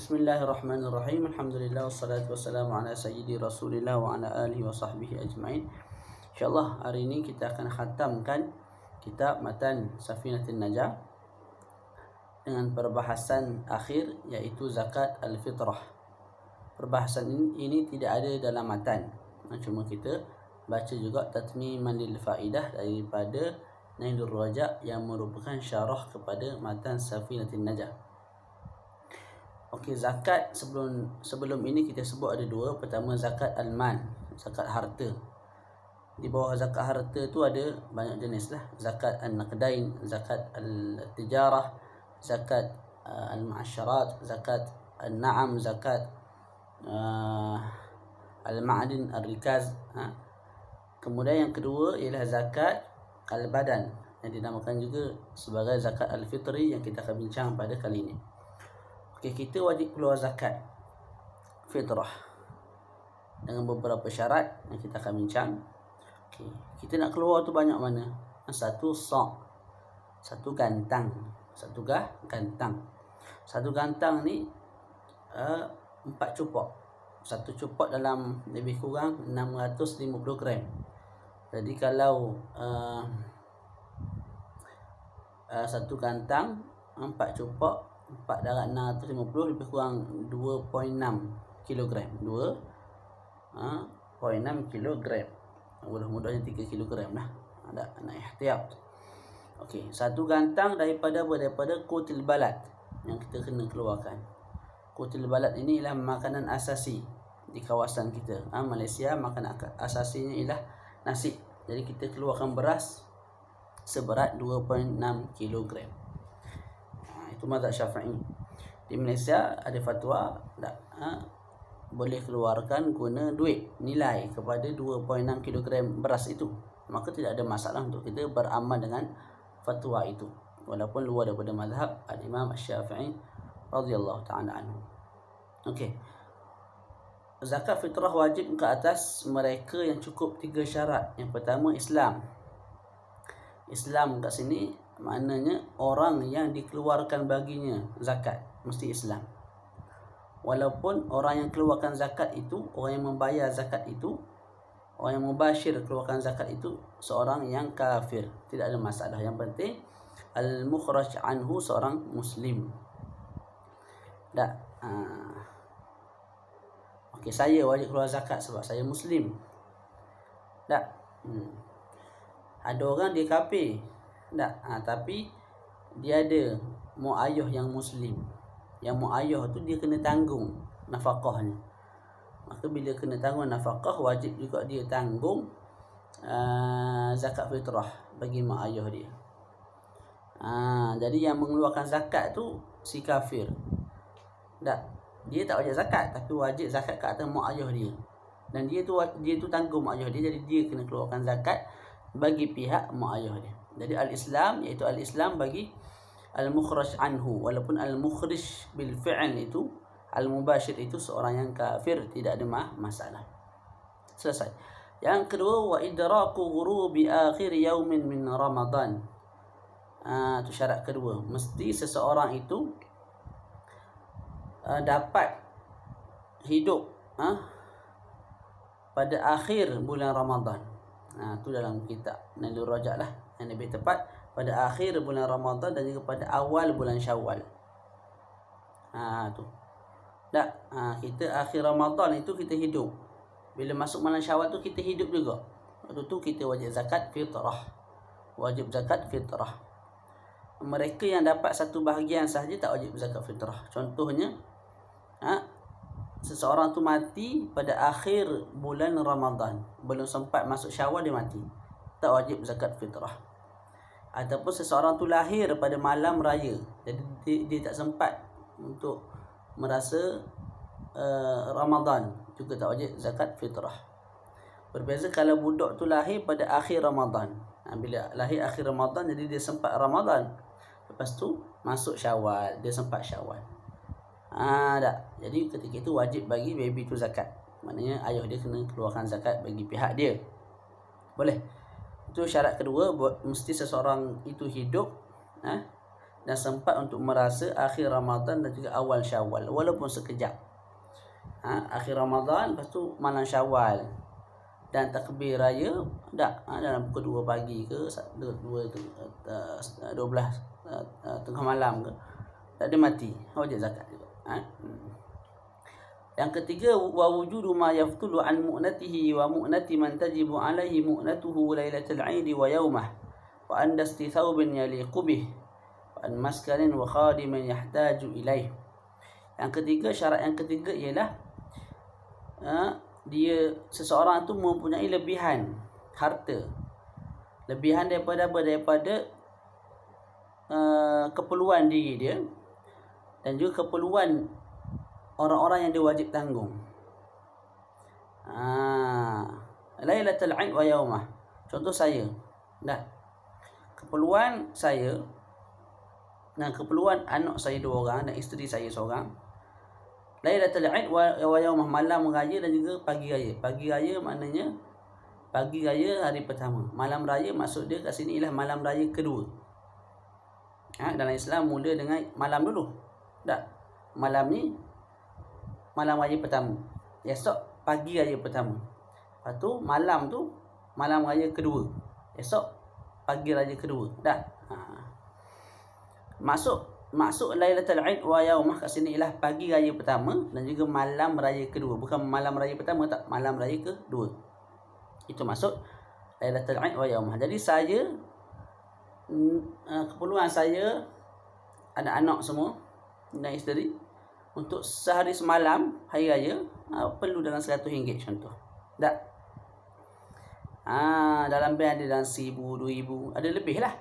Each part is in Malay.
Bismillahirrahmanirrahim. Alhamdulillah wassalatu wassalamu ala sayyidi Rasulillah wa ala alihi wa sahbihi ajma'in. InsyaAllah hari ini kita akan khatamkan kitab Matan Safinatul Najah dengan perbahasan akhir, iaitu zakat al-fitrah. Perbahasan ini tidak ada dalam matan, cuma kita baca juga tatmiman lil faidah daripada Nailur Raja' yang merupakan syarah kepada Matan Safinatul Najah. Okey, zakat sebelum ini kita sebut ada dua. Pertama, zakat al-mal, zakat harta. Di bawah zakat harta tu ada banyak jenis lah. Zakat al-naqdain, zakat al-tijarah, zakat al-ma'asyarat, zakat al-na'am, zakat al-ma'adin, al-rikaz. Kemudian yang kedua ialah zakat al-badan, yang dinamakan juga sebagai zakat al-fitri, yang kita akan bincang pada kali ini. Okay, kita wajib keluar zakat fitrah dengan beberapa syarat yang kita akan bincang. Okay, kita nak keluar tu banyak mana? Satu sa', satu gantang, gantang. Satu gantang ni 4 cupok. Satu cupok dalam lebih kurang 650 gram. Jadi kalau satu gantang 4 cupok, 4 darab 650 lebih kurang 2.6 kilogram. 2.6 kilogram. Mudah-mudahnya 3 kilogram lah. Ada nak ihtiyat. Okey, satu gantang daripada kutil balad yang kita kena keluarkan. Kutil balad ini ialah makanan asasi di kawasan kita. Malaysia, makanan asasinya ialah nasi. Jadi kita keluarkan beras seberat 2.6 kilogram. Itu mazhab Syafi'i. Di Malaysia ada fatwa tak, boleh keluarkan guna duit nilai kepada 2.6 kg beras itu. Maka tidak ada masalah untuk kita beramal dengan fatwa itu, walaupun luar daripada mazhab al-Imam Syafi'i radhiyallahu ta'ala anhu. Okey. Zakat fitrah wajib ke atas mereka yang cukup 3 syarat. Yang pertama, Islam. Islam kat sini maknanya orang yang dikeluarkan baginya zakat mesti Islam. Walaupun orang yang keluarkan zakat itu, orang yang membayar zakat itu, orang yang mubashir keluarkan zakat itu seorang yang kafir, tidak ada masalah. Yang penting al-mukhraj anhu seorang muslim. Tak. Okey, saya wajib keluar zakat sebab saya muslim. Tak. Ada orang dia kafir. Tak, tapi dia ada mak ayah yang muslim. Yang mak ayah tu dia kena tanggung nafkahnya. Maka bila kena tanggung nafkah, wajib juga dia tanggung zakat fitrah bagi mak ayah dia. Jadi yang mengeluarkan zakat tu si kafir. Tak, dia tak wajib zakat, tapi wajib zakat ke atas mak ayah dia. Dan dia tu tanggung mak ayah dia, jadi dia kena keluarkan zakat bagi pihak mak ayah dia. Jadi al-Islam, iaitu al-Islam bagi al-mukhraj anhu. Walaupun al-mukhrij bil fi'l itu, al-mubashir itu seorang yang kafir, tidak ada masalah. Selesai. Yang kedua, wa idraku ghurubi akhir yaumin min Ramadan. Itu syarat kedua. Mesti seseorang itu dapat hidup pada akhir bulan Ramadan. Itu dalam kitab Nailur Raja' lah, yang lebih tepat pada akhir bulan Ramadan dan juga pada awal bulan Syawal. Tu. Tak, kita akhir Ramadan itu kita hidup. Bila masuk bulan Syawal tu kita hidup juga. Waktu tu kita wajib zakat fitrah. Wajib zakat fitrah. Mereka yang dapat satu bahagian sahaja tak wajib zakat fitrah. Contohnya, seseorang tu mati pada akhir bulan Ramadan, belum sempat masuk Syawal dia mati, tak wajib zakat fitrah. Ataupun seseorang tu lahir pada malam raya, jadi dia tak sempat untuk merasa Ramadan, juga tak wajib zakat fitrah. Berbeza kalau budak tu lahir pada akhir Ramadan. Bila lahir akhir Ramadan, jadi dia sempat Ramadan, lepas tu masuk Syawal, dia sempat Syawal. Tak. Jadi ketika itu wajib bagi baby tu zakat. Maknanya ayah dia kena keluarkan zakat bagi pihak dia. Boleh. Itu syarat kedua, mesti seseorang itu hidup dan sempat untuk merasa akhir Ramadan dan juga awal Syawal, walaupun sekejap. Akhir Ramadan, lepas tu malam Syawal dan takbir raya dalam pukul 2 pagi ke 12 tengah malam ke, tak ada mati, wajib zakat juga. Yang ketiga, wa wujudu ma yaftulu an mu'natihi wa mu'nati man tajibu alaihi mu'natuhu lailatul 'aid wa yaumah, wa an dasti thawbin yaliqu bih, wa an maskanin wa khadimin yahtaju ilaih. Yang ketiga, syarat yang ketiga ialah dia seseorang tu mempunyai lebihan harta, lebihan daripada keperluan diri dia dan juga keperluan orang-orang yang dia wajib tanggung. Lailatul 'aid wa yaumah. Contoh saya, keperluan saya dan keperluan anak saya 2 orang dan isteri saya seorang. Lailatul 'aid wa yaumah, malam raya dan juga pagi raya. Pagi raya maknanya pagi raya hari pertama. Malam raya maksud dia kat sini ialah malam raya kedua. Dalam Islam mula dengan malam dulu. Malam ni malam raya pertama. Esok pagi raya pertama. Lepas tu malam raya kedua. Esok pagi raya kedua. Maksud Lailatul 'aid wa yaumah kat sini ialah pagi raya pertama dan juga malam raya kedua. Bukan malam raya pertama, tak, malam raya kedua. Itu maksud Lailatul 'aid wa yaumah. Jadi saya keperluan saya, anak-anak semua dan isteri, untuk sehari semalam hari raya perlu dalam RM100 contoh. Dalam bank ada dalam RM1,000, RM2,000, ada lebih lah.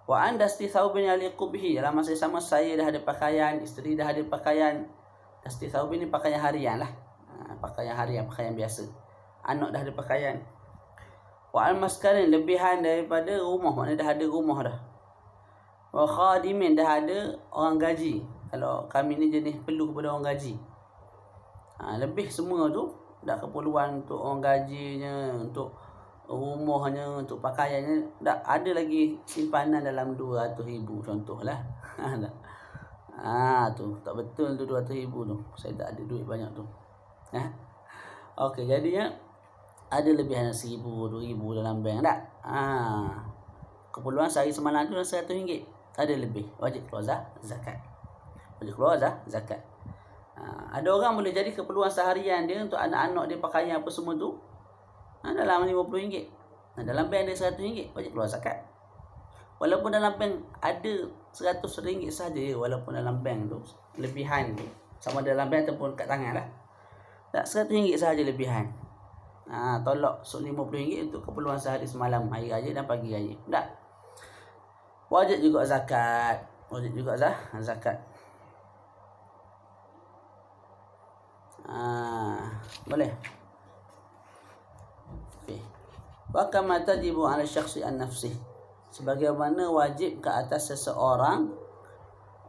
Wa anda istithawbin yaliqu bihi, dalam masa sama saya dah ada pakaian, isteri dah ada pakaian. Istithawbin ni pakaian harian lah. Pakaian harian, pakaian biasa. Anak dah ada pakaian. Wa al-maskanin, lebihan daripada rumah, maknanya dah ada rumah dah. Wa khadimin, dah ada orang gaji. Kalau kami ni jenis perlu kepada orang gaji. Lebih semua tu, dah keperluan untuk orang gajinya, untuk rumahnya, untuk pakaiannya, dah ada lagi simpanan dalam RM200,000 contohlah. Tu tak betul tu RM200,000 tu. Saya tak ada duit banyak tu. Okey, jadinya ada lebihan RM1,000, RM2,000 dalam bank tak? Keperluan sehari semalam tu RM100. Ada lebih, wajib keluar zakat. Ada orang boleh jadi keperluan seharian dia untuk anak-anak dia, pakaian apa semua tu dalam RM50. Dalam bank dia RM100, wajib keluar zakat. Walaupun dalam bank ada RM100 saja, walaupun dalam bank tu lebihan tu, sama dalam bank ataupun kat tangan lah, tak, RM100 sahaja lebihan. Tolak RM50 untuk keperluan sehari semalam, hari raya dan pagi raya. Tak, wajib juga zakat. Boleh. Okay. Wa kama tajibu 'ala syakhsi an nafsih, sebagaimana wajib ke atas seseorang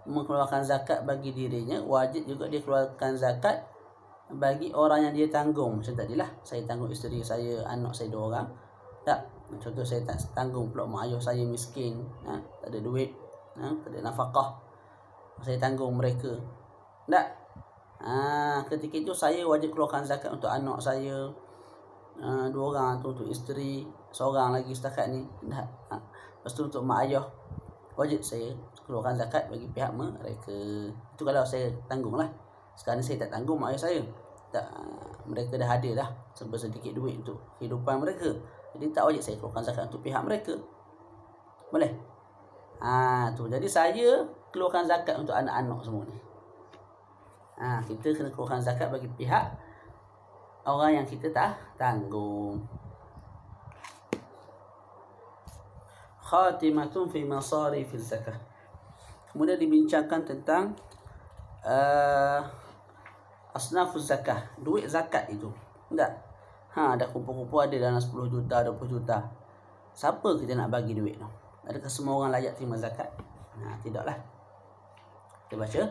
mengeluarkan zakat bagi dirinya, wajib juga dia keluarkan zakat bagi orang yang dia tanggung. Macam tadilah, saya tanggung isteri saya, anak saya 2 orang. Tak, contoh saya tak tanggung pula mak ayah saya miskin, tak ada duit, tak ada nafkah, saya tanggung mereka. Tak, ketika itu saya wajib keluarkan zakat untuk anak saya 2 orang tu, untuk isteri seorang lagi setakat ni. Lepas tu untuk mak ayah, wajib saya keluarkan zakat bagi pihak mereka. Itu kalau saya tanggung lah. Sekarang saya tak tanggung mak ayah saya, tak, mereka dah ada dah sedikit duit untuk kehidupan mereka, jadi tak wajib saya keluarkan zakat untuk pihak mereka. Boleh? Tu. Jadi saya keluarkan zakat untuk anak-anak semua ni. Kita kena keluarkan zakat bagi pihak orang yang kita tak tanggung. Khatimatun fi masarifil zakah. Kemudian dibincangkan tentang asnafuz zakah, duit zakat itu. Tak? Dah kumpul-kumpul ada dalam 10 juta, 20 juta. Siapa kita nak bagi duit tu? Adakah semua orang layak terima zakat? Tidaklah. Kita baca.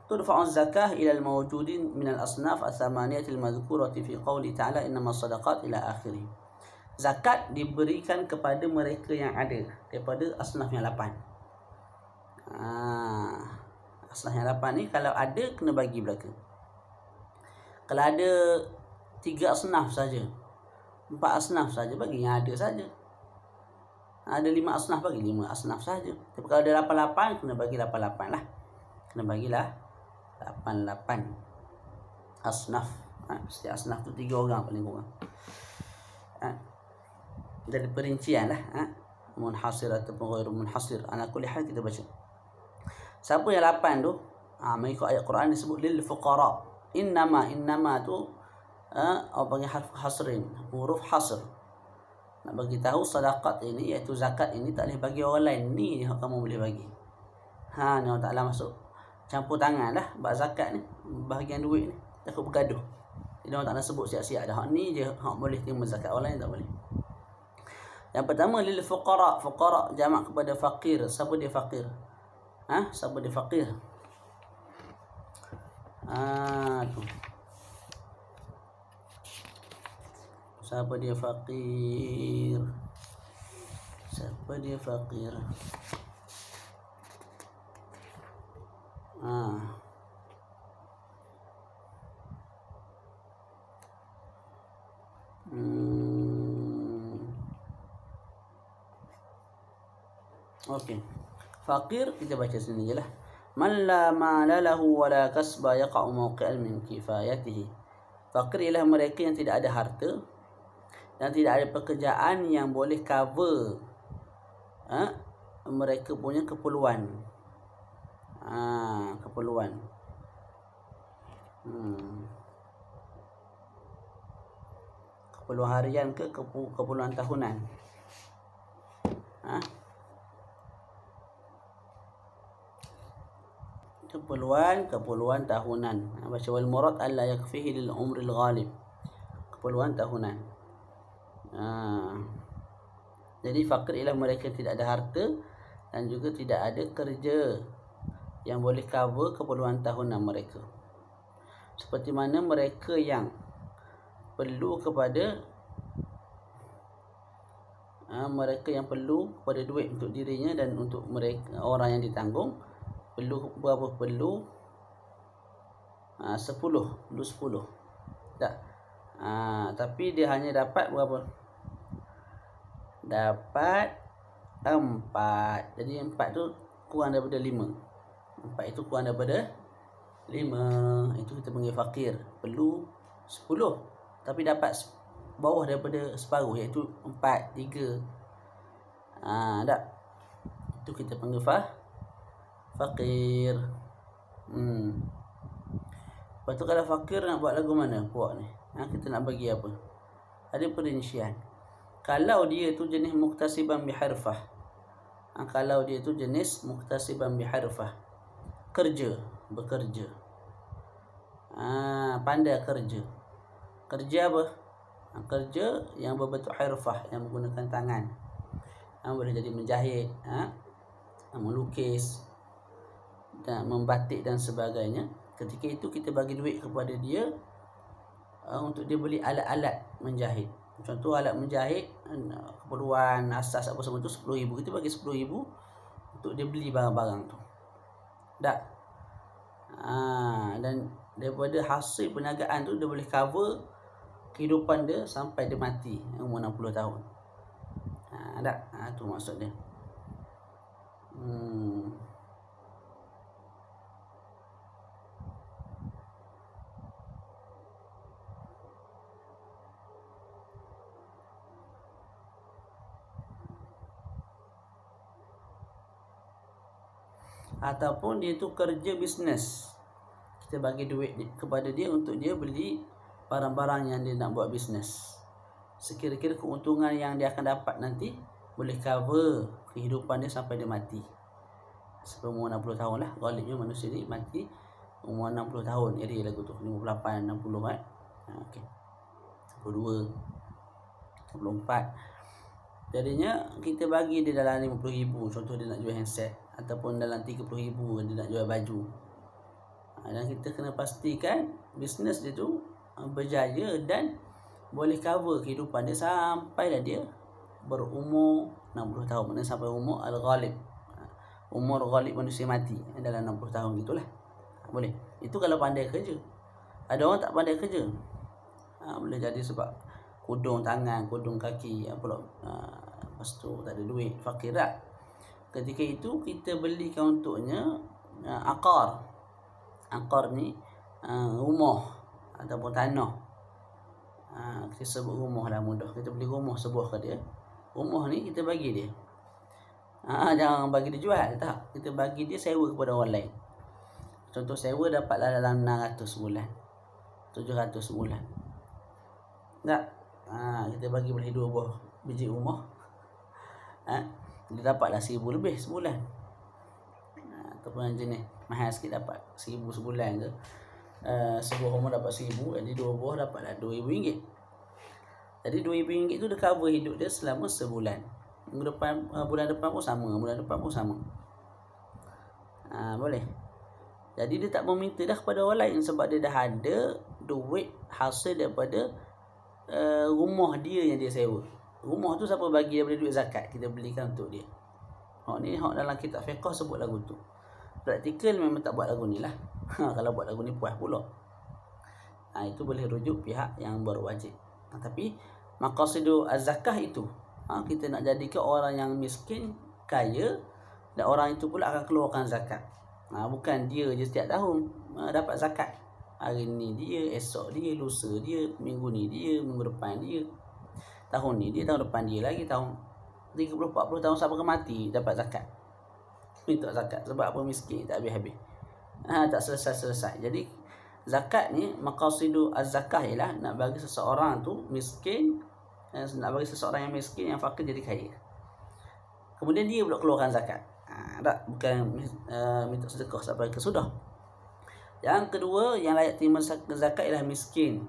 Tudfa'u zakah ila al-mawjudin min al-asnaf al-thamaniyah al-madhkurati fi qawli ta'ala innama sadaqat ila akhirih. zakat diberikan kepada mereka yang ada daripada asnaf yang 8. Asnaf yang 8 ni kalau ada kena bagi belaka. Kalau ada 3 asnaf saja, 4 asnaf saja, bagi yang ada saja. Ada 5 asnaf, bagi 5 asnaf saja. Tapi kalau ada 88 kena bagi 88 lah. Kena bagilah 88 asnaf. Setiap asnaf tu 3 orang paling kurang. Dari perincian lah, munhasir ataupun ghairu munhasir. Ala kulli hal kita baca. Siapa yang 8 tu? Mengikut ayat Quran disebut lil fuqara. Innama tu orang panggil harf hasrin, huruf hasr. Nak bagi tahu sedekah ini, iaitu zakat ini tak boleh bagi orang lain. Ni je kamu boleh bagi. Ni Allah Ta'ala masuk campur tangan lah bab zakat ni, bahagian duit ni takut bergaduh. Jadi Allah Ta'ala sebut siap-siap dah. Hak ni je hak boleh terima zakat, orang lain tak boleh. Yang pertama lil fuqara. Fuqara jamak kepada fakir. Siapa dia fakir? Siapa dia fakir? Tu. Siapa dia fakir? Siapa dia fakir? Okey. Fakir kita baca sini je lah. Man la mala lahu wa la kasba yaqa'u mawqi'an min kifayatihi. Fakir ialah mereka yang tidak ada harta dan tidak ada pekerjaan yang boleh cover mereka punya keperluan. Keperluan. Keperluan harian ke keperluan tahunan. Keperluan tahunan. Baca wal murad alla yakfihi lil umril ghalib. Keperluan tahunan. Jadi fakir ialah mereka tidak ada harta dan juga tidak ada kerja yang boleh cover keperluan tahunan mereka. Seperti mana mereka yang perlu kepada duit untuk dirinya dan untuk mereka orang yang ditanggung. Perlu berapa? Perlu 10. Tak. Tapi dia hanya dapat berapa? Dapat 4. Jadi 4 tu kurang daripada 5. 4 itu kurang daripada 5. Itu kita panggil fakir. Perlu 10 tapi dapat bawah daripada separuh, iaitu 4, 3. Tak. Itu kita panggil fakir. Lepas tu kalau fakir nak buat lagu mana puak ni? Kita nak bagi apa? Ada perincian. Kalau dia tu jenis muktasiban biharfah. Kalau dia tu jenis muktasiban biharfah. Bekerja. Pandai kerja. Kerja apa? Kerja yang berbentuk harfah, yang menggunakan tangan. Boleh jadi menjahit, melukis, dan membatik dan sebagainya. Ketika itu kita bagi duit kepada dia untuk dia beli alat-alat menjahit. Contoh alat menjahit, keperluan asas apa semua tu 10,000. Kita bagi 10,000 untuk dia beli barang-barang tu. Tak. Dan daripada hasil perniagaan tu dia boleh cover kehidupan dia sampai dia mati umur 60 tahun. Tak. Tu maksud dia. Ataupun dia tu kerja bisnes, kita bagi duit kepada dia untuk dia beli barang-barang yang dia nak buat bisnes. Sekira-kira keuntungan yang dia akan dapat nanti boleh cover kehidupan dia sampai dia mati. Sebelum umur 60 tahun lah. Ghalibnya manusia ni mati umur 60 tahun. Jadi lagu tu 58, 60 kan. Okey. 62, 64. Jadinya kita bagi dia dalam 50,000. Contoh dia nak jual handset, ataupun dalam 30,000 dia nak jual baju. Dan kita kena pastikan bisnes dia tu berjaya dan boleh cover kehidupan dia sampai dah dia berumur 60 tahun. Mana sampai umur al-ghalib. Umur ghalib manusia mati dalam 60 tahun gitulah. Boleh. Itu kalau pandai kerja. Ada orang tak pandai kerja. Boleh jadi sebab kudung tangan, kudung kaki, pula lepas tu tak ada duit, fakir tak. Ketika itu kita belikan untuknya akar. Akar ni rumah ataupun tanah. Kita sebut rumah lah mudah. Kita beli rumah sebuah ke dia. Rumah ni kita bagi dia. Jangan bagi dia jual, tak. Kita bagi dia sewa kepada orang lain. Contoh sewa dapatlah dalam 600 sebulan, 700 sebulan. Tak. Kita bagi boleh 2 buah biji rumah. Dia dapatlah 1000 lebih sebulan. Ataupun jenis mahal sikit dapat 1000 sebulan ke. Sebuah rumah dapat 1000, jadi 2 buah dapatlah RM2,000. Jadi RM2,000 tu dia cover hidup dia selama sebulan. Bulan depan pun sama, bulan depan pun sama. Boleh. Jadi dia tak meminta dah kepada orang lain sebab dia dah ada duit hasil daripada rumah dia yang dia sewa. Rumah tu siapa bagi daripada duit zakat, kita belikan untuk dia. Ni dalam kitab fiqh sebut lagu tu. Praktikal memang tak buat lagu ni lah. Kalau buat lagu ni puas pula. Itu boleh rujuk pihak yang berwajib. Tapi maqasidu az-zakah itu, kita nak jadikan orang yang miskin kaya, dan orang itu pula akan keluarkan zakat. Bukan dia je setiap tahun dapat zakat. Hari ni dia, esok dia, lusa dia, minggu ni dia, minggu depan dia, tahun ni dia, tahun depan dia lagi, tahun 30-40 tahun sampai ke mati dapat zakat. Minta zakat sebab apa? Miskin, tak habis-habis. Tak selesai-selesai. Jadi zakat ni maqasidu az-zakah ialah nak bagi seseorang tu miskin, nak bagi seseorang yang miskin, yang fakir jadi kaya. Kemudian dia pula keluarkan zakat. Tak, bukan minta sedekah sampai ke sudah. Yang kedua yang layak terima zakat ialah miskin.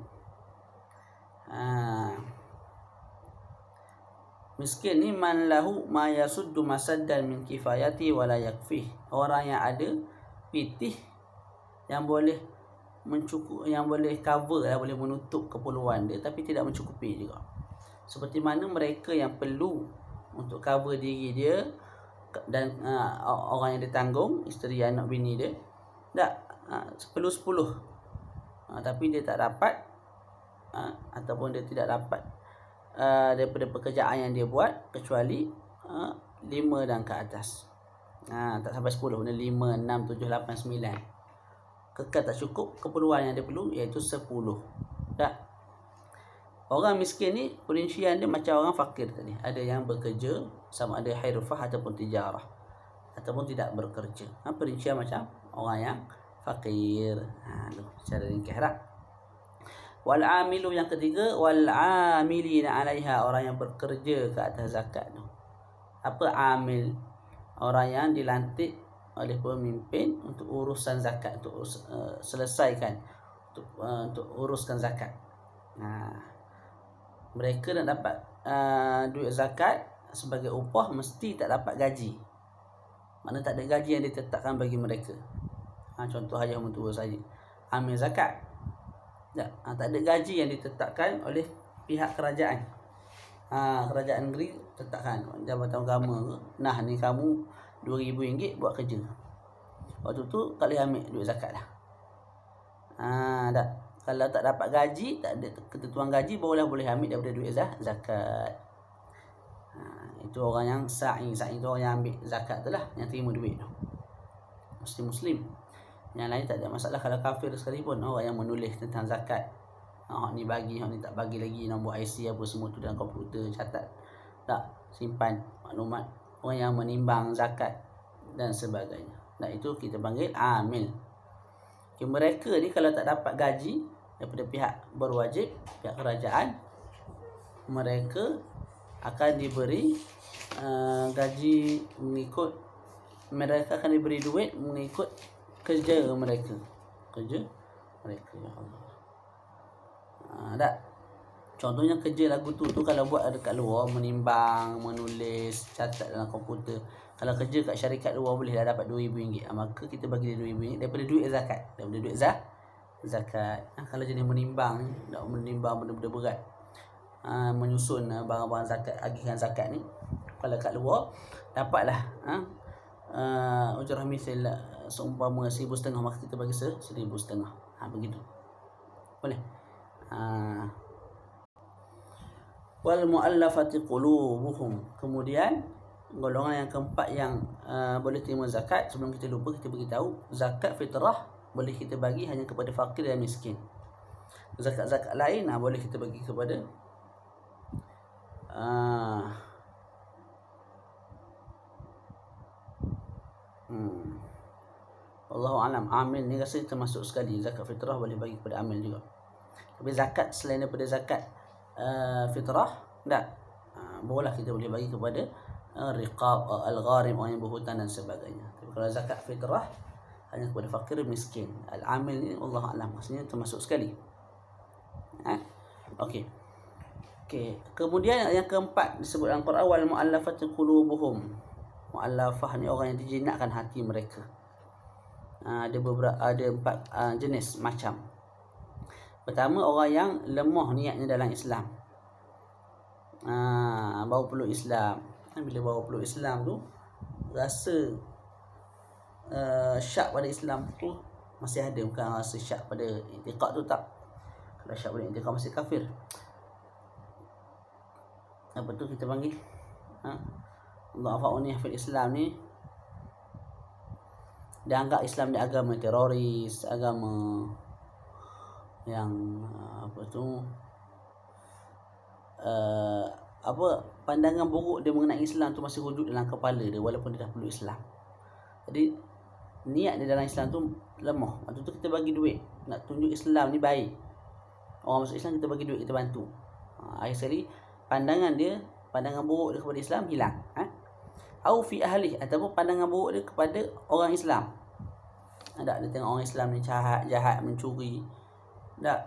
Miskin ni man lahu ma yasuddu masaddan min kifayati wala yakfih. Orang yang ada pitih yang boleh yang boleh cover lah, boleh menutup keperluan dia tapi tidak mencukupi juga. Seperti mana mereka yang perlu untuk cover diri dia dan orang yang ditanggung, isteri, anak, bini dia, tak perlu 10. Tapi dia tak dapat, ataupun dia tidak dapat daripada pekerjaan yang dia buat kecuali 5 dan ke atas. Tak sampai 10, benda 5, 6, 7, 8, 9. Kekal tak cukup keperluan yang dia perlu, iaitu 10. Tak. Orang miskin ni perincian dia macam orang fakir tadi. Ada yang bekerja, sama ada hirfah ataupun tijarah, ataupun tidak bekerja. Perincian macam orang yang fakir. Secara ringkas tak. Wal amilu yang ketiga, wal amilina 'alaiha, orang yang bekerja ke atas zakat tu. Apa amil? Orang yang dilantik oleh pemimpin untuk urusan zakat, untuk selesaikan, untuk uruskan zakat. Mereka nak dapat duit zakat sebagai upah mesti tak dapat gaji. Mana tak ada gaji yang ditetapkan bagi mereka. Contoh haji mentua saja, amil zakat. Tak ada gaji yang ditetapkan oleh pihak kerajaan. Kerajaan negeri tetapkan, jabatan agama, nah ni kamu RM2,000 buat kerja. Waktu tu tak boleh ambil duit zakat dah. Tak. Kalau tak dapat gaji, tak ada ketentuan gaji, barulah boleh ambil daripada duit zakat. Itu orang yang sa'i. Sa'i tu orang yang ambil zakat tu lah, yang terima duit tu. Muslim. Yang lain tak ada masalah. Kalau kafir sekalipun, orang yang menulis tentang zakat, hak ni bagi, hak ni tak bagi lagi, nombor IC apa semua tu dalam komputer, catat, tak, simpan maklumat. Orang yang menimbang zakat dan sebagainya. Itu kita panggil amil. Mereka ni kalau tak dapat gaji daripada pihak berwajib, pihak kerajaan, mereka akan diberi gaji mengikut, mereka akan diberi duit mengikut kerja mereka. Ya Allah. Tak. Contohnya kerja lagu tu kalau buat dekat luar, menimbang, menulis, catat dalam komputer. Kalau kerja kat syarikat luar boleh dah dapat RM2,000. Maka kita bagi dia RM2,000 daripada duit zakat. Daripada duit zakat. Kalau jenis menimbang, nak menimbang benda-benda berat, menyusun barang-barang zakat, agihan zakat ni. Kalau kat luar dapatlah ujrah misal seumpama 1,500, maka kita bagi 1,500. Begitu. Boleh. Wal muallafati qulubuhum. Kemudian golongan yang keempat yang boleh terima zakat, sebelum kita lupa kita beritahu, zakat fitrah boleh kita bagi hanya kepada fakir dan miskin. Zakat-zakat lain boleh kita bagi kepada Wallahu alam. Amil ni rasa termasuk sekali. Zakat fitrah boleh bagi kepada amil juga. Tapi zakat selain daripada zakat fitrah, tak. Bolehlah kita boleh bagi kepada riqab, al-gharim, orang yang berhutang dan sebagainya. Tapi kalau zakat fitrah hanya kepada fakir miskin. Al-amil ni Allah alam, maksudnya termasuk sekali. Okey. Kemudian yang keempat disebut dalam Quran, wal muallafati qulubuhum. Muallafah ni orang yang dijinakkan hati mereka. Ada 4 jenis macam. Pertama, orang yang lemah niatnya dalam Islam. Baru peluk Islam. Bila baru peluk Islam tu rasa syak pada Islam tu masih ada, bukan rasa syak pada i'tiqad tu, tak. Kalau syak pada i'tiqad masih kafir. Apa tu kita panggil Allah fa'uni fil Islam ni, dia anggap Islam ni agama teroris, agama yang pandangan buruk dia mengenai Islam tu masih wujud dalam kepala dia walaupun dia dah peluk Islam. Jadi niat dia dalam Islam tu lemah. Waktu tu kita bagi duit nak tunjuk Islam ni baik, orang masuk Islam kita bagi duit, kita bantu. Akhir sekali pandangan buruk dia kepada Islam hilang. Au fi ahli, ataupun pandangan buruk dia kepada orang Islam. Dia tengok orang Islam ni jahat, mencuri.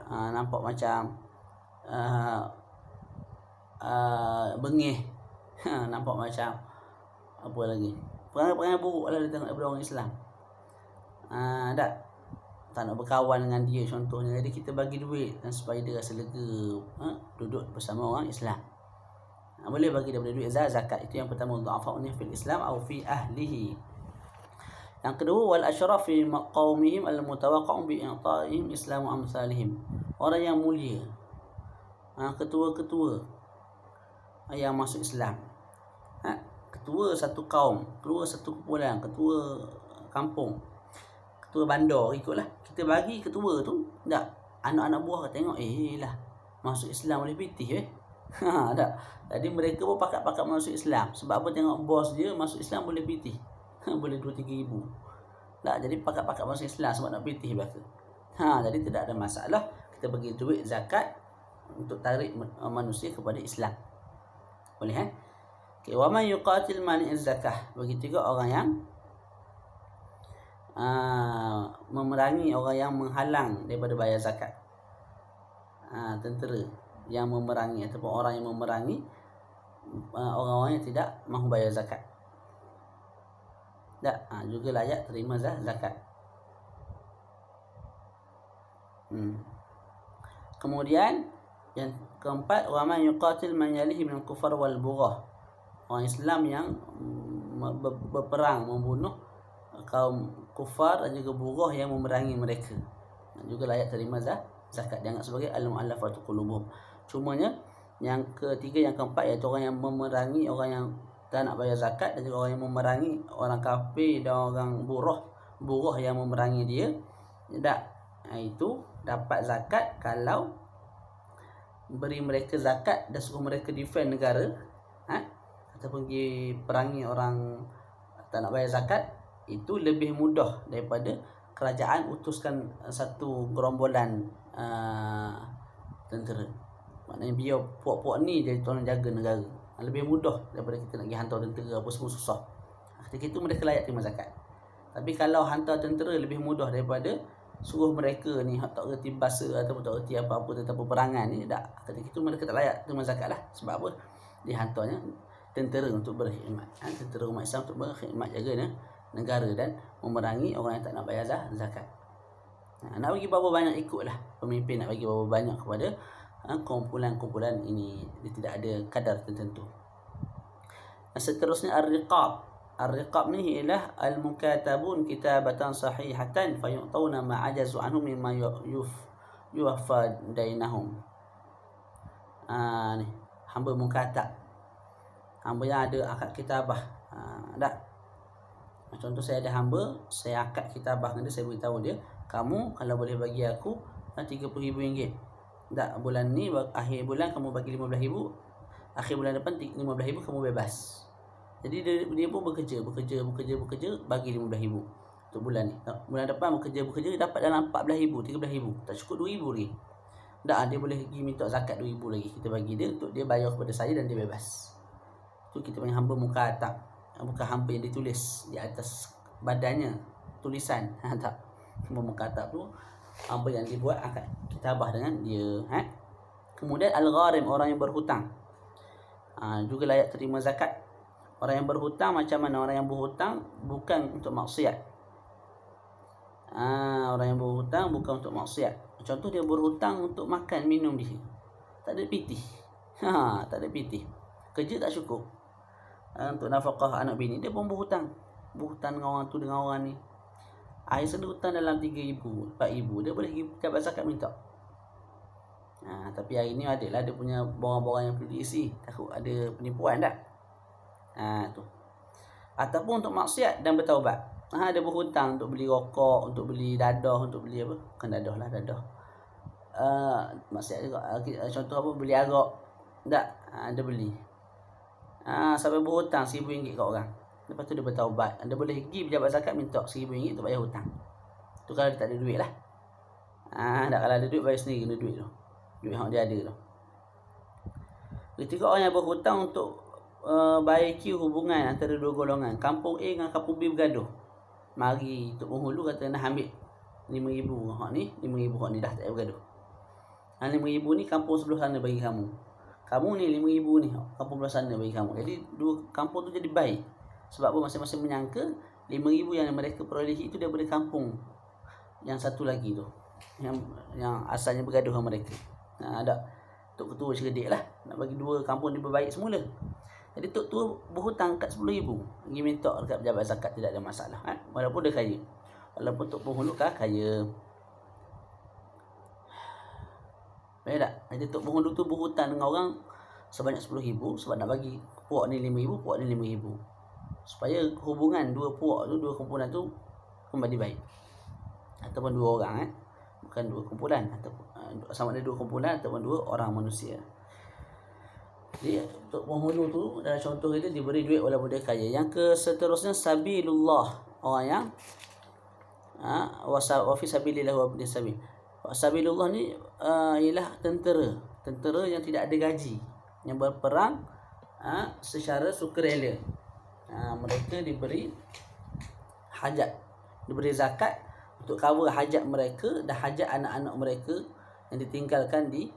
Nampak macam bengih. Nampak macam apa lagi, perangai-perangai buruk lah dia tengok daripada orang Islam. Tak nak berkawan dengan dia contohnya. Jadi kita bagi duit supaya dia rasa lega, duduk bersama orang Islam. Boleh bagi daripada duit zakat. Itu yang pertama, dha'afa'uni fil Islam au fi ahlihi. Yang kedua, wal asyraf fi qaumihim al mutawaqqa'u bi i'ta'ihim islamu amsalihim. Orang yang mulia, ketua-ketua yang masuk Islam, ketua satu kaum, ketua satu kumpulan, ketua kampung, ketua bandar, ikutlah. Kita bagi ketua tu, tak, anak-anak buah tengok, lah masuk Islam boleh pitih tak. Jadi mereka pun pakat-pakat masuk Islam. Sebab apa? Tengok bos dia masuk Islam boleh pitih. Boleh 2-3 ribu. Tak, jadi pakat-pakat masuk Islam sebab nak pitih belaka. Jadi tidak ada masalah kita bagi duit zakat untuk tarik manusia kepada Islam. Boleh wa man yuqatil mani'iz zakah. Begitu juga orang yang memerangi orang yang menghalang daripada bayar zakat. Tentera yang memerangi ataupun orang yang memerangi orang-orang yang tidak mahu bayar zakat. Juga layak terima zakat. Kemudian yang keempat, wa man yuqatil man yalihi min al-kufar wal bughah. Orang Islam yang berperang membunuh kaum kufar dan juga bughah yang memerangi mereka, juga layak terima zakat. Dianggap sebagai al-mu'allafatu qulubuhum. Cumanya yang ketiga, yang keempat, iaitu orang yang memerangi orang yang tak nak bayar zakat, dan juga orang yang memerangi orang kafir dan orang buruh yang memerangi dia, itu dapat zakat kalau beri mereka zakat dan suruh mereka defend negara, ataupun pergi perangi orang tak nak bayar zakat. Itu lebih mudah daripada kerajaan utuskan satu gerombolan tentera. Maknanya biar puak-puak ni jadi tolong jaga negara. Lebih mudah daripada kita nak pergi hantar tentera apa semua susah. Ketika itu mereka layak terima zakat. Tapi kalau hantar tentera lebih mudah daripada suruh mereka ni tak reti bahasa ataupun tak reti apa-apa tentang peperangan ni, ketika itu mereka tak layak terima zakat lah. Sebab apa? Dihantarnya tentera untuk berkhidmat, tentera umat Islam untuk berkhidmat jaga negara dan memerangi orang yang tak nak bayar zakat. Nak bagi berapa banyak ikutlah pemimpin nak bagi berapa banyak kepada kumpulan-kumpulan ini, dia tidak ada kadar tertentu. Dan seterusnya ar-riqab. Ar-riqab ni ialah al-mukatabun kitabatan sahihatan fayu'tawna ma ajazu anhu mimma yuwaffa dainahum. Ni hamba mukatab, hamba yang ada akad kitabah. Tak? Contoh, saya ada hamba, saya akad kitabah dengan dia, saya beritahu dia, kamu kalau boleh bagi aku RM30,000. Tak, bulan ni akhir bulan kamu bagi RM15,000, akhir bulan depan RM15,000 kamu bebas. Jadi dia pun bekerja bagi RM15,000 untuk bulan ni. Bulan depan bekerja dapat dalam RM14,000, RM13,000, tak cukup RM2,000 lagi. Tak, dia boleh pergi minta zakat RM2,000 lagi, kita bagi dia untuk dia bayar kepada saya dan dia bebas. Tu kita panggil hamba mukatab. Bukan hamba yang ditulis di atas badannya tulisan. Tak. Hamba mukatab tu hamba yang dibuat akad kitabah dengan dia. Kemudian al-gharim, orang yang berhutang. Juga layak terima zakat. Orang yang berhutang macam mana? Orang yang berhutang bukan untuk maksiat. Orang yang berhutang bukan untuk maksiat. Contoh, dia berhutang untuk makan minum dia, tak ada pitih. Tak ada pitih. Kerja tak cukup untuk nafkah anak bini, dia pun berhutang dengan orang tu, dengan orang ni. Akhir sana hutang dalam RM3,000, RM4,000, dia boleh pergi pejabat zakat minta. Tapi hari ni adalah dia punya borang-borang yang perlu diisi, takut ada penipuan tak. Tu. Ataupun untuk maksiat dan bertaubat. Dia berhutang untuk beli rokok, untuk beli dadah, untuk beli apa? Bukan dadah lah, dadah. Maksiat juga. Contoh apa? Beli arak. Tak? Dia beli. Sampai berhutang RM1,000 kat orang. Lepas tu dia bertaubat. Dia boleh pergi pejabat zakat minta RM1,000 untuk bayar hutang. Tu kalau dia tak ada duit lah. Tak, kalau ada duit bayar sendiri kena duit tu. Duit yang dia ada tu. Ketika orang yang berhutang untuk baiki hubungan antara dua golongan, kampung A dengan kampung B bergaduh. Mari Tok Penghulu kata nak ambil RM5,000 hak ni, RM5,000 hak ni, dah tak payah bergaduh. RM5,000 ni kampung sebelah sana bagi kamu. Kamu ni RM5,000 ni kampung sebelah sana bagi kamu. Jadi dua kampung tu jadi baik. Sebab apa? Masing-masing menyangka RM5,000 yang mereka perolehi itu daripada kampung yang satu lagi tu, yang asalnya bergaduh dengan mereka. Ada Tok Ketua cerdik lah, nak bagi dua kampung ni berbaik semula. Jadi Tok Ketua berhutang kat RM10,000, pergi minta dekat pejabat zakat, tidak ada masalah. Walaupun dia kaya, walaupun Tok Penghulu kaya. Baik tak? Jadi Tok Penghulu tu berhutang dengan orang sebanyak RM10,000 sebab nak bagi puak ni RM5,000, puak ni RM5,000, supaya hubungan dua puak tu, dua kumpulan tu kembali baik. Ataupun dua orang, bukan dua kumpulan, ataupun sama ada dua kumpulan ataupun dua orang manusia. Jadi Tok Penghulu tu dalam contoh itu diberi duit walaupun dia kaya. Yang seterusnya sabilullah, orang yang wa fi sabilillah wa ibn sabil. Sabilullah ni ialah tentera yang tidak ada gaji, yang berperang secara sukarela. Mereka diberi hajat, diberi zakat untuk cover hajat mereka dan hajat anak-anak mereka yang ditinggalkan di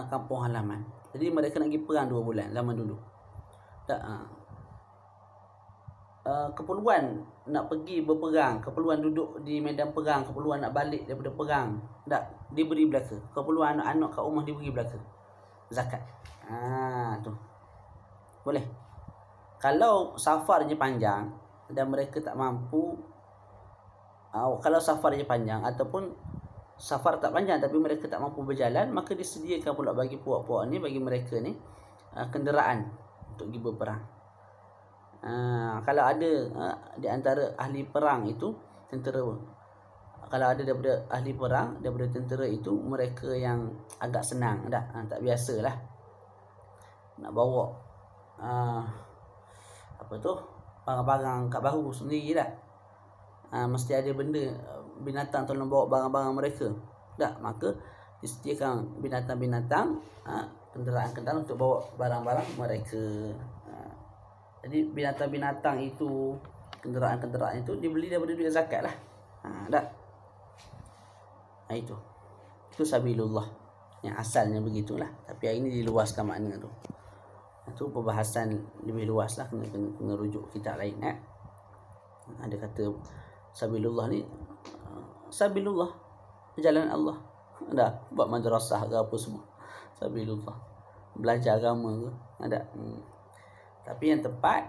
kampung halaman. Jadi mereka nak pergi perang 2 bulan zaman dulu. Keperluan nak pergi berperang, keperluan duduk di medan perang, keperluan nak balik daripada perang, tak diberi belaka. Keperluan anak-anak kat rumah diberi belaka zakat. Tu boleh. Kalau safarnya panjang dan mereka tak mampu, kalau safarnya panjang ataupun safar tak panjang tapi mereka tak mampu berjalan, maka disediakan pula bagi puak-puak ni, bagi mereka ni kenderaan untuk pergi berperang. Kalau ada di antara ahli perang itu tentera, kalau ada daripada ahli perang, daripada tentera itu, mereka yang agak senang dah, tak biasalah nak bawa barang-barang kat bahu sendiri dah. Mesti ada benda, binatang tolong bawa barang-barang mereka. Tak, maka disediakan binatang-binatang, kenderaan-kenderaan untuk bawa barang-barang mereka. Jadi binatang-binatang itu, kenderaan-kenderaan itu dibeli daripada duit zakat lah. Tak. Itu sabilullah yang asalnya begitulah. Tapi hari ini diluaskan makna tu. Itu perbahasan lebih luas lah, kena rujuk kitab lain. Ada kata sabilullah ni, sabilullah, jalan Allah. Dah buat madrasah ke apa semua. Sabilullah. Belajar agama ke? Ada. Tapi yang tepat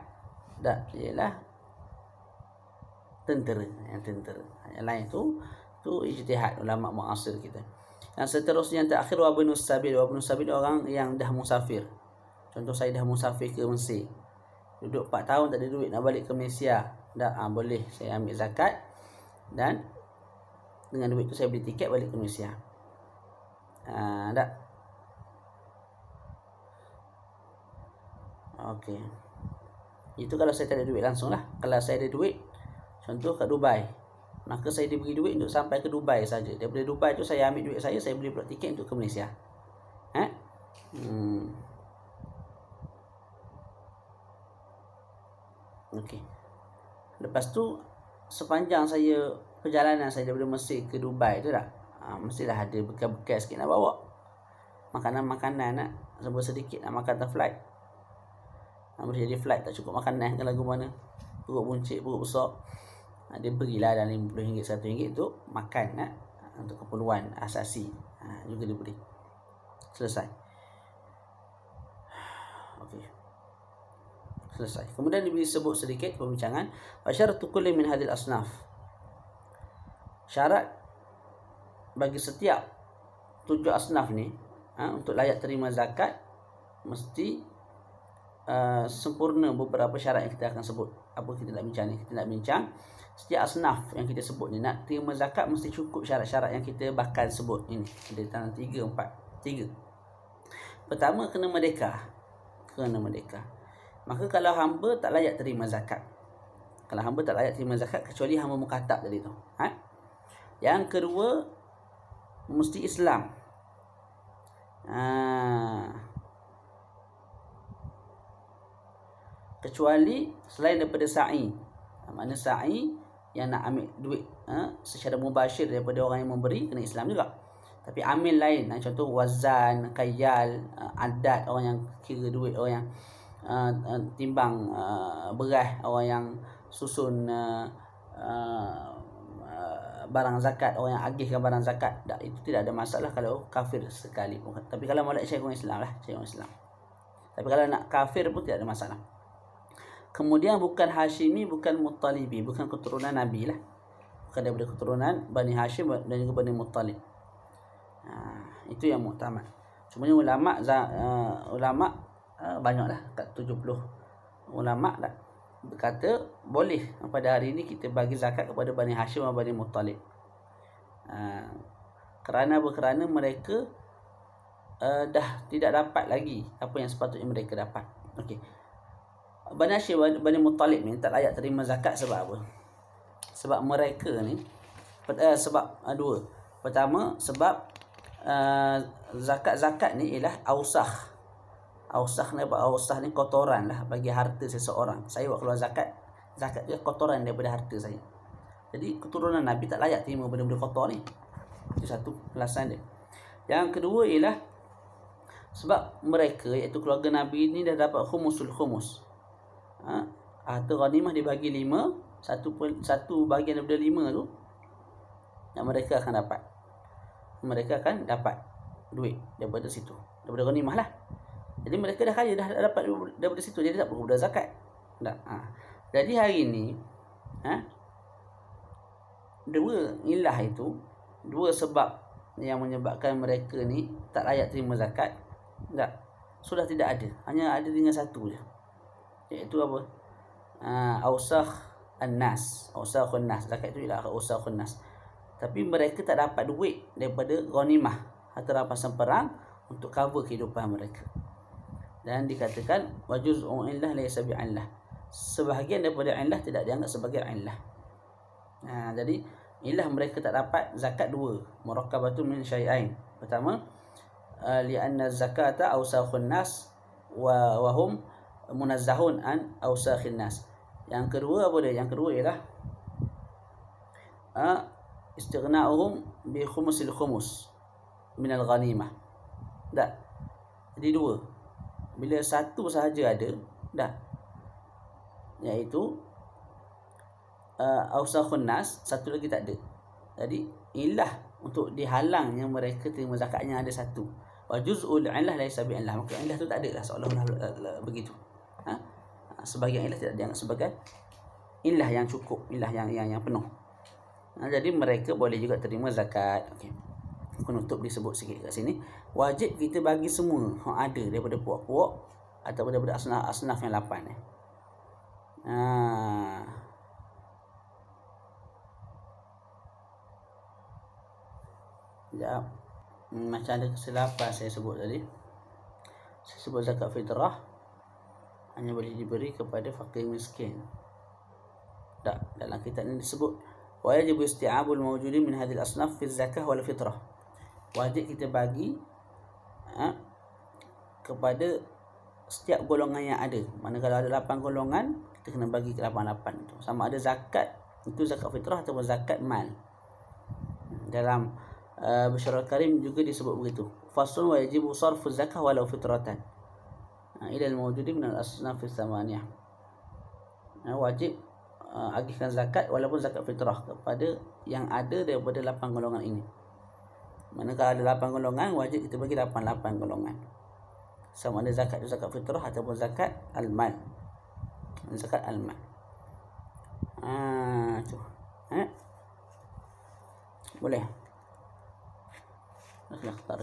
tak ialah tentera, yang tentera. Yang lain tu ijtihad ulama muasir kita. Yang seterusnya yang terakhir wabnus sabil. Wabnus sabil orang yang dah musafir. Contoh saya dah musafir ke Mesir. Duduk 4 tahun tak ada duit nak balik ke Malaysia. Boleh saya ambil zakat dan dengan duit tu saya beli tiket balik ke Malaysia. Tak. Okey. Itu kalau saya tak ada duit langsung lah. Kalau saya ada duit, contoh kat Dubai, maka saya diberi duit untuk sampai ke Dubai saja. Daripada Dubai tu saya ambil duit saya beli pula tiket untuk ke Malaysia. Okey. Lepas tu sepanjang saya perjalanan saya daripada Mesir ke Dubai tu mestilah ada bekal-bekal sikit nak bawa. Makanan-makanan nak sebab sedikit nak makan atas flight. Boleh jadi flight tak cukup makanan ke lagu mana. Perut buncit, perut besar. Dia berilah dalam RM50, RM100 tu makan untuk keperluan asasi. Juga dia beri. Selesai. Okey. Selesai. Kemudian diberi sebut sedikit perbincangan. Wasyaratu kulli min hadhil asnaf. Syarat bagi setiap 7 asnaf ni untuk layak terima zakat mesti sempurna beberapa syarat yang kita akan sebut. Apa kita nak bincang ni? Kita nak bincang setiap asnaf yang kita sebut ni nak terima zakat mesti cukup syarat-syarat yang kita bakal sebut ini. Ada tangan 3, 4. 3. Pertama, kena merdeka. Maka kalau hamba tak layak terima zakat. Kalau hamba tak layak terima zakat kecuali hamba mukatab tadi tu. Yang kedua, mesti Islam. Kecuali selain daripada sa'i. Makna sa'i yang nak ambil duit secara mubashir daripada orang yang memberi, kena Islam juga. Tapi amil lain, contoh wazan, kayal, adat, orang yang kira duit, orang yang timbang beras, orang yang susun barang zakat, orang yang agihkan barang zakat, itu tidak ada masalah kalau kafir sekalipun. Tapi kalau molek syekh Islam lah, syekh Islam. Tapi kalau nak kafir pun tidak ada masalah. Kemudian bukan Hashimi, bukan Muttalibi, bukan keturunan Nabi lah. Bukan daripada keturunan Bani Hashim dan juga Bani Muttalib. Itu yang muktamad. Cuma ulama banyaklah, kat 70 ulama dah berkata boleh pada hari ini kita bagi zakat kepada Bani Hashim dan Bani Muttalib. Kerana mereka dah tidak dapat lagi apa yang sepatutnya mereka dapat. Okey. Bani Hashim dan Bani Muttalib ni tak layak terima zakat sebab apa? Sebab mereka ni sebab dua. Pertama, sebab zakat ni ialah ausah. Ausah ni kotoran lah bagi harta seseorang. Saya buat keluar zakat dia kotoran daripada harta saya. Jadi keturunan Nabi tak layak terima benda-benda kotor ni. Itu satu alasan dia. Yang kedua ialah sebab mereka iaitu keluarga Nabi ni dah dapat khumusul khumus. Harta ghanimah dibagi 5, satu bahagian daripada 5 tu yang mereka akan dapat duit daripada situ, daripada ghanimah lah. Jadi mereka dah kaya, dah dapat daripada situ, jadi tak perlu berzakat. Jadi hari ni dua sebab yang menyebabkan mereka ni tak layak terima zakat sudah tidak ada, hanya ada dengan satu je, iaitu apa? Ausakhun nas. Zakat itu ialah ausakhun nas. Tapi mereka tak dapat duit daripada ghanimah, harta rampasan perang, untuk cover kehidupan mereka. Dan dikatakan wajuz'u illah laysa bi'illah. Sebahagian daripada illah tidak dianggap sebagai illah. Jadi illah mereka tak dapat zakat dua. Murakkabatu min syai'ain. Pertama, li'anna zakata awsakhun nas wa hum munazzahun an awsakhin nas. Yang kedua apa dia? Yang kedua ialah istighna'uhum bi khumusil khumus min al-ghanimah. Jadi dua. Bila satu sahaja ada, iaitu awsakhun nas, satu lagi tak ada. Jadi ilah untuk dihalangnya mereka terima zakatnya ada satu. Wa juz'ul illah laisa bi'illah. Maka illah tu tak ada lah, seolah-olah begitu. Sebagian illah tidak dianggap sebagai illah yang cukup, illah yang penuh. Jadi mereka boleh juga terima zakat. Okey. Penutup disebut sikit kat sini. Wajib kita bagi semua yang ada daripada puak-puak atau daripada asnaf yang 8 ni. Sekejap. Macam ada kesilapan saya sebut tadi. Saya sebut zakat fitrah hanya boleh diberi kepada fakir miskin. Tak, dalam kitab ini disebut wajib isti'abul mawjudin min hadhil asnaf fi zakah wal fitrah. Wajib kita bagi kepada setiap golongan yang ada. Mana kalau ada 8 golongan, kita kena bagi ke 8 itu. Sama ada zakat itu zakat fitrah ataupun zakat mal. Dalam Basyrul Karim juga disebut begitu. Faslun wajibu sarfu zakah walau fitratan ila al-mawjudin min al-asnaf as-samaniyah. Wajib agihkan zakat walaupun zakat fitrah kepada yang ada daripada 8 golongan ini. Mana kalau ada 8 golongan, wajib kita bagi 8 golongan. Sama ada zakat itu zakat fitrah ataupun zakat al-mal. Zakat al-mal. Tu. Boleh. Nakhtar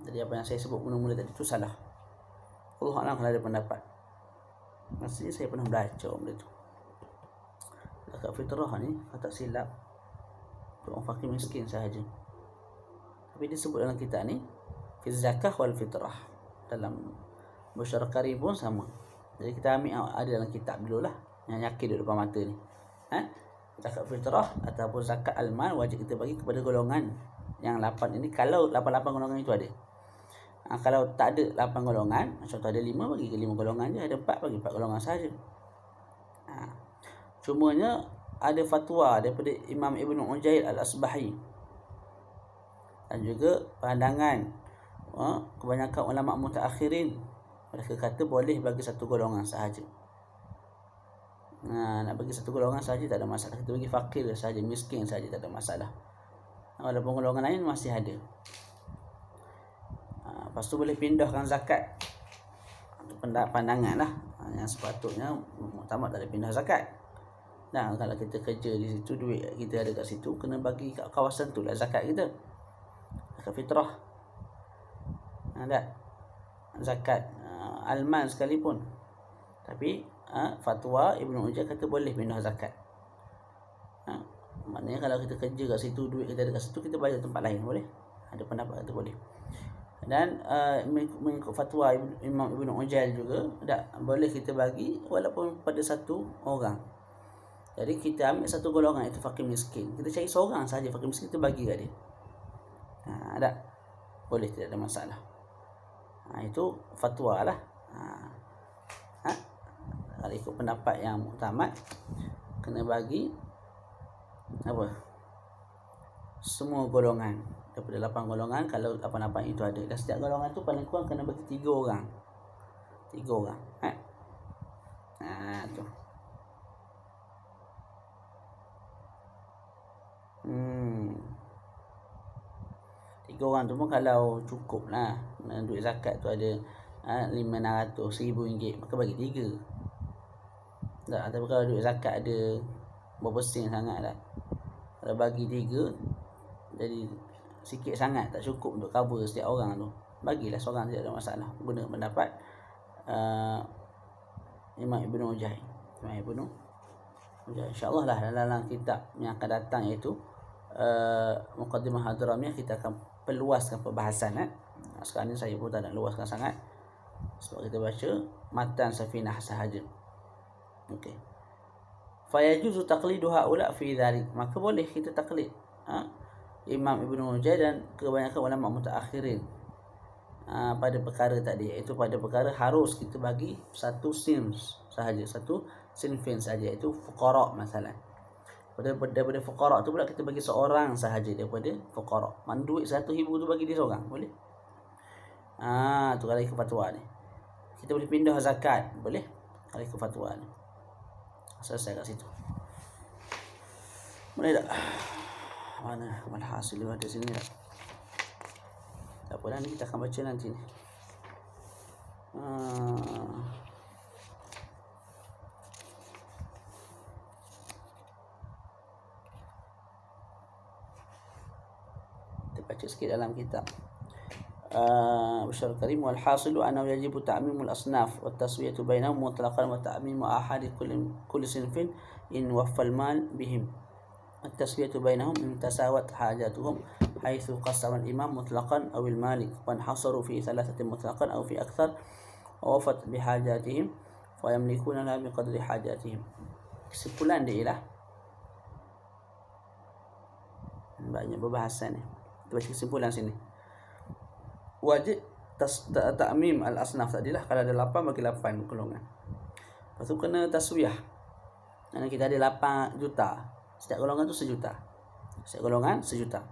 Jadi apa yang saya sebut mula-mula tadi itu salah. Allah Alam kalau ada pendapat. Maksudnya saya pernah baca benda tu. Zakat fitrah ni kata silap untuk orang fakir miskin sahaja. Tapi disebut dalam kitab ni fi zakah wal fitrah. Dalam Basyrul Karim pun sama. Jadi kita ambil ada dalam kitab dululah yang yakin duduk depan mata ni. Zakat fitrah ataupun zakat al-mal wajib kita bagi kepada golongan yang 8 ini kalau 8 golongan itu ada. Kalau tak ada 8 golongan, contoh ada 5, bagi ke 5 golongan je, ada 4 bagi 4 golongan saja. Cumanya ada fatwa daripada Imam Ibn Ujail al-Asbahi dan juga pandangan kebanyakan ulama mutaakhirin, mereka kata boleh bagi satu golongan sahaja. Nak bagi satu golongan saja tak ada masalah. Kita bagi fakir saja, miskin saja tak ada masalah. Walaupun golongan lain masih ada. Lepas tu boleh pindahkan zakat. Itu pandangan lah. Yang sepatutnya muktamad tak ada pindah zakat. Nah, kalau kita kerja di situ, duit kita ada kat situ, kena bagi kat kawasan tu lah zakat kita. Zakat fitrah. Tak? Zakat al-mal sekalipun. Tapi fatwa Ibn Ujail kata boleh pindah zakat. Maknanya kalau kita kerja kat situ, duit kita ada kat situ, kita bayar tempat lain, boleh? Ada pendapat kata boleh. Dan mengikut fatwa Imam Ibn Ujail juga, tak boleh kita bagi walaupun pada satu orang. Jadi kita ambil satu golongan itu fakir miskin, kita cari seorang saja fakir miskin, kita bagi kat dia. Tak? Boleh, tidak ada masalah. Itu fatwa lah. Kalau ikut pendapat yang muktamad, kena bagi semua golongan daripada 8 golongan. Kalau 8 itu ada, dan setiap golongan tu paling kurang kena bagi 3 orang. 3 orang. Tu. 3 orang tu pun kalau cukup lah. Duit zakat tu ada 500, RM1,000, maka bagi 3. Tak, tapi kalau duit zakat ada berapa sen sangat lah. Kalau bagi 3, jadi sikit sangat, tak cukup untuk cover setiap orang tu. Bagilah seorang, tidak ada masalah. Guna pendapat Imam Ibn Ujail. InsyaAllah lah dalam kitab yang akan datang, iaitu Muqaddimah Hadramiyah, kita akan perluaskan perbahasan. Sekarang ni saya pun tak nak luaskan sangat, sebab kita baca matan Safinah sahaja. Okey. Fa yajuzu taqlidu haula fi dhalik. Maka boleh kita taklid Imam Ibn Ujail dan kebanyakan ulama mutaakhirin pada perkara tadi, iaitu pada perkara harus kita bagi satu sinf sahaja, satu sinfin sahaja, iaitu fuqara masalah. Daripada fuqara tu pula kita bagi seorang sahaja daripada fuqara. Man duit 1,000 tu bagi dia seorang, boleh? Tu kalau ikut fatwa ni. Kita boleh pindah zakat, boleh? Kalau ikut fatwa ni. Selesai kat situ. Boleh tak? Mana walhasil ada sini tak? Tak apa, nanti kita akan baca nanti ni. Kita baca sikit dalam kitab. بشر الكريم والحاصل أنه يجب تعميم الأصناف والتسوية بينهم مطلقا وتعميم أحد كل صنف إن وفى المال بهم. التسوية بينهم إن تساوت حاجاتهم حيث قسم الإمام مطلقا أو المالك وانحصروا في ثلاثة مطلقا أو في أكثر ووفت بحاجاتهم ويملكونها بقدر حاجاتهم. Kesimpulan dia ialah, banyak perbahasan ni. Kita baca kesimpulan sini. Wajib ta'mim al-asnaf tadilah, kalau ada 8 bagi 8 golongan. Lepas tu kena taswiyah. Kerana kita ada 8 juta. Setiap golongan tu 1 juta. Setiap golongan 1 juta.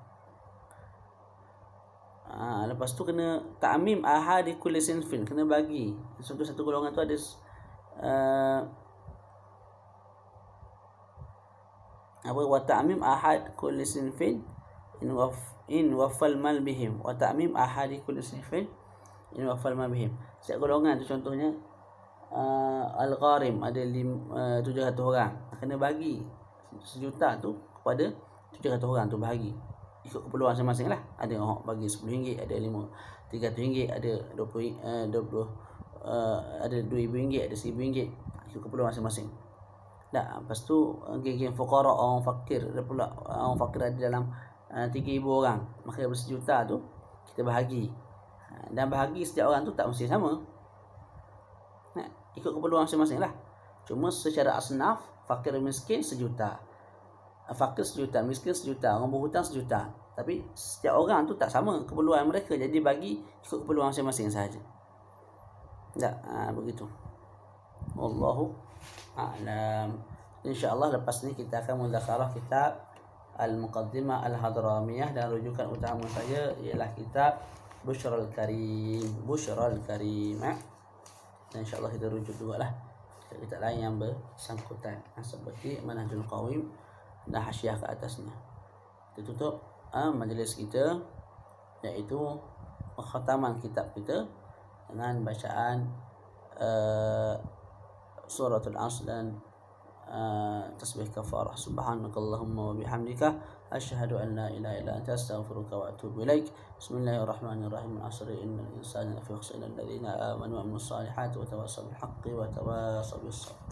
Lepas tu kena ta'mim ahadi kulli sinfin, kena bagi. Satu golongan tu ada wa ta'mim ahad kulli sinfin in wafal mal bihim, wa ta'mim ahadi kulli sinfin in wafal mal bihim. Setiap golongan tu contohnya al-gharim ada 700 orang, kena bagi 1 juta tu kepada 700 orang tu, bahagi ikut keperluan masing-masing lah. Ada orang bagi RM10, ada RM300, ada ada RM2,000, ada RM1,000, ikut keperluan masing-masing. Lepas tu geng-geng fuqara, orang fakir, ada pula orang fakir ada dalam 3,000 orang, maka ber1 juta tu kita bahagi. Dan bahagi setiap orang tu tak mesti sama, ikut keperluan masing-masing lah. Cuma secara asnaf, fakir miskin 1 juta, fakir 1 juta, miskin 1 juta, orang berhutang 1 juta. Tapi setiap orang tu tak sama keperluan mereka, jadi bagi ikut keperluan masing-masing sahaja. Tak, begitu. Wallahu a'lam. InsyaAllah lepas ni kita akan mudzakarah kitab Al-Muqaddimah Al-Hadramiyah, dan rujukan utama saya ialah kitab Busyral Karim. Dan insyaAllah kita rujuk juga lah kitab lain yang bersangkutan, seperti Manhajul Qawim dan hasyiah ke atasnya. Kita tutup majlis kita, iaitu khataman kitab kita dengan bacaan suratul Asr dan tasbih kafarah. Subhanakallahumma wa bihamdika asyhadu an la ilaha illa anta astaghfiruka wa atubu ilaik. Bismillahirrahmanirrahim. Al-'asr innal insana lafi khusr illa alladhina amanu wa amilus salihati wa tawassaw bil haqqi wa tawassaw bis sabr.